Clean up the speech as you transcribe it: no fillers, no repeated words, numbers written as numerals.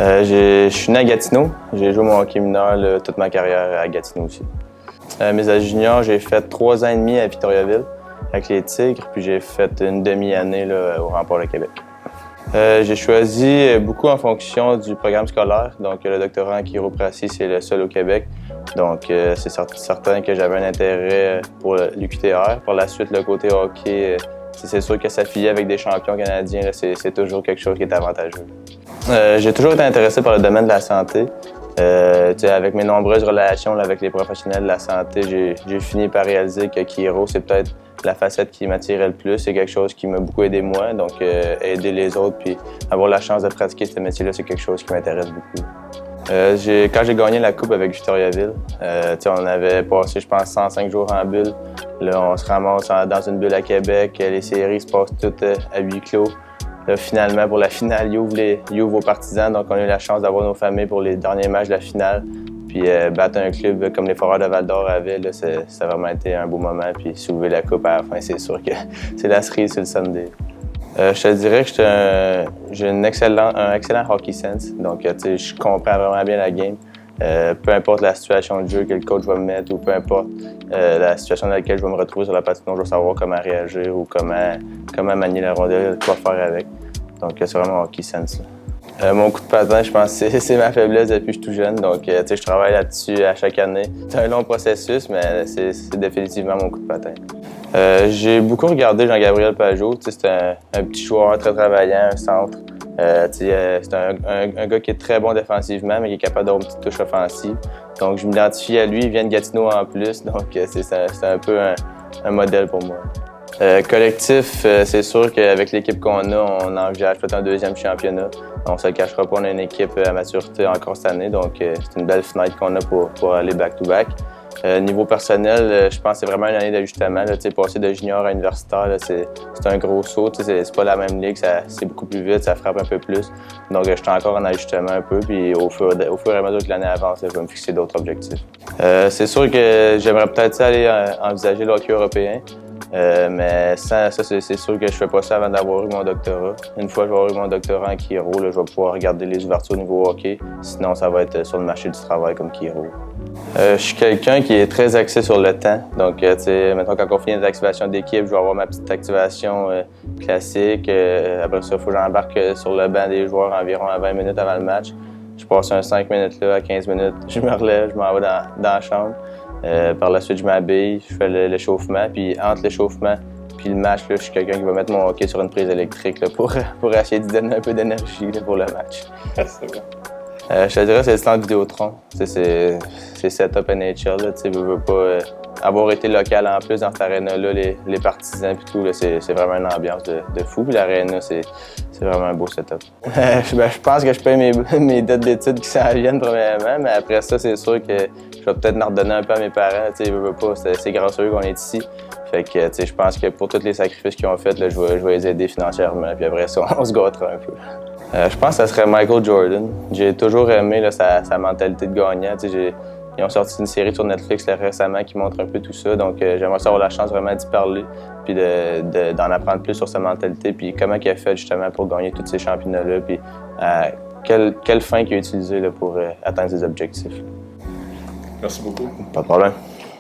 Je suis né à Gatineau. J'ai joué mon hockey mineur toute ma carrière à Gatineau aussi. Mes âges juniors, j'ai fait 3 ans et demi à Victoriaville avec les Tigres, puis j'ai fait une demi-année au Rempart de Québec. J'ai choisi beaucoup en fonction du programme scolaire. Donc, le doctorat en chiropratie, c'est le seul au Québec. Donc, c'est certain que j'avais un intérêt pour l'UQTR. Par la suite, le côté hockey, c'est sûr que s'affilier avec des champions canadiens, c'est toujours quelque chose qui est avantageux. J'ai toujours été intéressé par le domaine de la santé. Avec mes nombreuses relations avec les professionnels de la santé, j'ai fini par réaliser que chiro, c'est peut-être la facette qui m'attirait le plus. C'est quelque chose qui m'a beaucoup aidé moi, donc aider les autres puis avoir la chance de pratiquer ce métier-là, c'est quelque chose qui m'intéresse beaucoup. Quand j'ai gagné la coupe avec Victoriaville, on avait passé, je pense, 105 jours en bulle. Là, on se ramasse dans une bulle à Québec. Les séries se passent toutes à huis clos. Là, finalement, pour la finale, ils ouvrent aux partisans. Donc, on a eu la chance d'avoir nos familles pour les derniers matchs de la finale. Puis battre un club comme les Foreurs de Val-d'Or avaient, ça a vraiment été un beau moment. Puis soulever la coupe à la fin, c'est sûr que c'est la cerise sur le sundae. Je te dirais que j'ai un excellent hockey sense. Donc, je comprends vraiment bien la game. Peu importe la situation de jeu que le coach va me mettre ou peu importe la situation dans laquelle je vais me retrouver sur la patinoire, je vais savoir comment réagir ou comment manier la rondelle, quoi faire avec. Donc, c'est vraiment hockey sense. Mon coup de patin, je pense que c'est ma faiblesse depuis que je suis tout jeune. Donc, je travaille là-dessus à chaque année. C'est un long processus, mais c'est définitivement mon coup de patin. J'ai beaucoup regardé Jean-Gabriel Pageau. C'est un petit joueur très travaillant, un centre. C'est un gars qui est très bon défensivement, mais qui est capable d'avoir une petite touche offensive. Donc, je m'identifie à lui. Il vient de Gatineau en plus. Donc, c'est un peu un modèle pour moi. Collectif, c'est sûr qu'avec l'équipe qu'on a, on envisage peut-être un deuxième championnat. On ne se le cachera pas, on a une équipe à maturité encore cette année, donc c'est une belle fenêtre qu'on a pour aller back-to-back. Niveau personnel, je pense que c'est vraiment une année d'ajustement. Passer de junior à universitaire, c'est un gros saut. C'est pas la même ligue, c'est beaucoup plus vite, ça frappe un peu plus. Donc, je suis encore en ajustement un peu, puis au fur et à mesure que l'année avance, je vais me fixer d'autres objectifs. C'est sûr que j'aimerais peut-être aller envisager le hockey européen. Mais ça, c'est sûr que je fais pas ça avant d'avoir eu mon doctorat. Une fois que je vais avoir eu mon doctorat en chiro, je vais pouvoir regarder les ouvertures au niveau hockey. Sinon, ça va être sur le marché du travail comme chiro. Je suis quelqu'un qui est très axé sur le temps. Donc, maintenant, quand on finit les activations d'équipe, je vais avoir ma petite activation classique. Après ça, il faut que j'embarque sur le banc des joueurs environ à 20 minutes avant le match. Je passe un 5 minutes là, à 15 minutes. Je me relève, je m'en vais dans la chambre. Par la suite, je m'habille, je fais l'échauffement. Puis entre l'échauffement puis le match, je suis quelqu'un qui va mettre mon hockey sur une prise électrique pour essayer de donner un peu d'énergie pour le match. C'est bon. Je te dirais que c'est le centre Vidéotron. C'est setup NHL. Tu veux pas avoir été local en plus dans cette aréna-là, les partisans et tout, c'est vraiment une ambiance de fou. Puis l'aréna, c'est vraiment un beau setup. Je pense que je paye mes dettes d'études qui s'en viennent premièrement, mais après ça, c'est sûr que je vais peut-être en redonner un peu à mes parents. Veux pas, c'est grâce à eux qu'on est ici. Fait que je pense que pour tous les sacrifices qu'ils ont faits, je vais les aider financièrement. Puis après ça, on se gâtera un peu. Je pense que ça serait Michael Jordan. J'ai toujours aimé sa mentalité de gagnant. Ils ont sorti une série sur Netflix récemment qui montre un peu tout ça. Donc, j'aimerais avoir la chance vraiment d'y parler puis d'en apprendre plus sur sa mentalité puis comment il a fait justement pour gagner tous ces championnats-là puis quelle fin qu'il a utilisé pour atteindre ses objectifs. Merci beaucoup. Pas de problème.